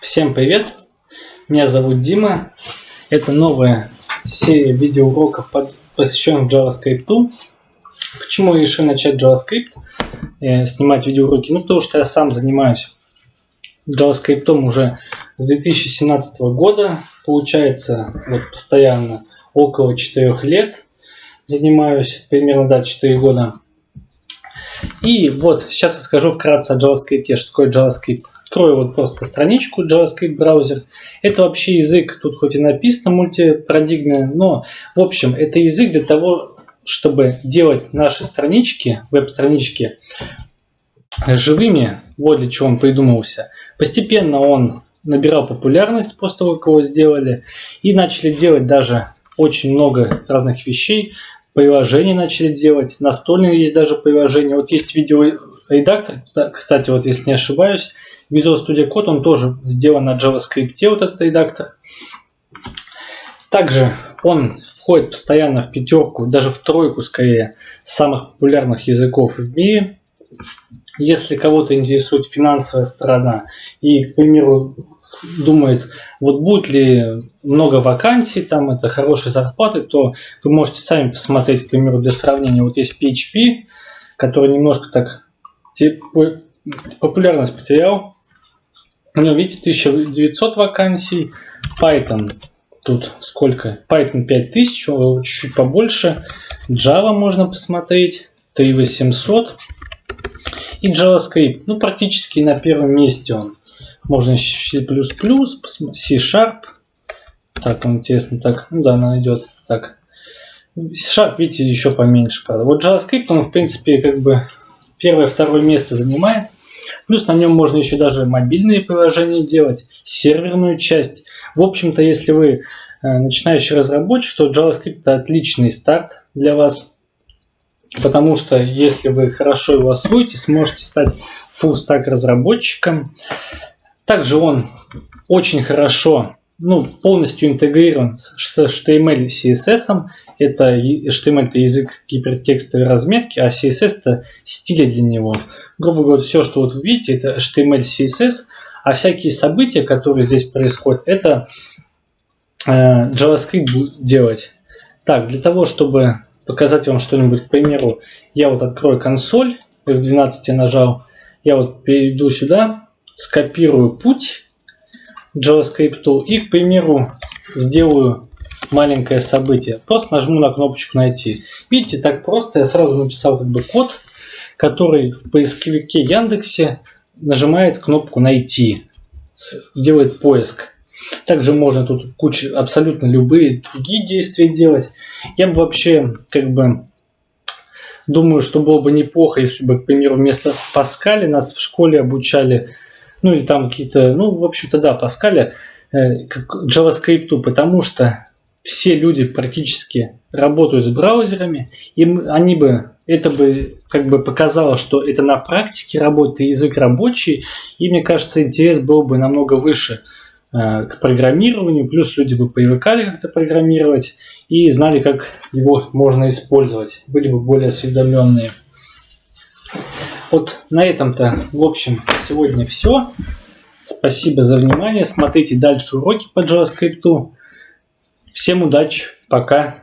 Всем привет! Меня зовут Дима. Это новая серия видеоуроков, посвященных JavaScript. Почему я решил начать JavaScript, снимать видеоуроки? Потому что я сам занимаюсь JavaScript уже с 2017 года. Получается, постоянно около 4 лет занимаюсь, примерно 4 года. И сейчас расскажу вкратце о JavaScript, что такое JavaScript. Открою просто страничку JavaScript браузер. Это вообще язык, тут хоть и написано мультипарадигмный, но в общем это язык для того, чтобы делать наши странички, веб-странички живыми. Вот для чего он придумывался. Постепенно он набирал популярность после того, как его сделали, и начали делать даже очень много разных вещей. Приложения начали делать, настольные есть даже приложения. Вот есть видеоредактор, кстати, если не ошибаюсь, Visual Studio Code, он тоже сделан на JavaScript, этот редактор. Также он входит постоянно в пятерку, даже в тройку скорее, самых популярных языков в мире. Если кого-то интересует финансовая сторона и, к примеру, думает, будет ли много вакансий, там это хорошие зарплаты, то вы можете сами посмотреть, к примеру, для сравнения. Есть PHP, который немножко так популярность потерял. У него, видите, 1900 вакансий. Python тут сколько? Python 5000, чуть-чуть побольше. Java можно посмотреть, 3800. И JavaScript, практически на первом месте он. Можно C++, C#. Так, интересно, так, она идет. Так, C#, видите, еще поменьше, правда. JavaScript, он, в принципе, первое, второе место занимает. Плюс на нем можно еще даже мобильные приложения делать, серверную часть. В общем-то, если вы начинающий разработчик, то JavaScript это отличный старт для вас. Потому что если вы хорошо его освоите, сможете стать full-stack разработчиком. Также он очень хорошо, полностью интегрирован с HTML и CSS. Это HTML это язык гипертекстовой разметки, а CSS это стили для него. Грубо говоря, все, что вы видите, это HTML, CSS, а всякие события, которые здесь происходят, это JavaScript будет делать. Так, для того, чтобы показать вам что-нибудь, к примеру, я открою консоль, F12 я нажал, я перейду сюда, скопирую путь JavaScript и, к примеру, сделаю маленькое событие. Просто нажму на кнопочку «Найти». Видите, так просто я сразу написал код, который в поисковике Яндексе нажимает кнопку «Найти», делает поиск. Также можно тут абсолютно любые другие действия делать. Я бы вообще думаю, что было бы неплохо, если бы, к примеру, вместо Паскаля нас в школе обучали, или там какие-то, в общем-то, да, Паскаля, JavaScript, потому что все люди практически работают с браузерами, и это бы показало, что это на практике работает, язык рабочий, и мне кажется, интерес был бы намного выше к программированию, плюс люди бы привыкали как-то программировать и знали, как его можно использовать, были бы более осведомленные. На этом-то, в общем, сегодня все. Спасибо за внимание. Смотрите дальше уроки по JavaScript. Всем удачи. Пока.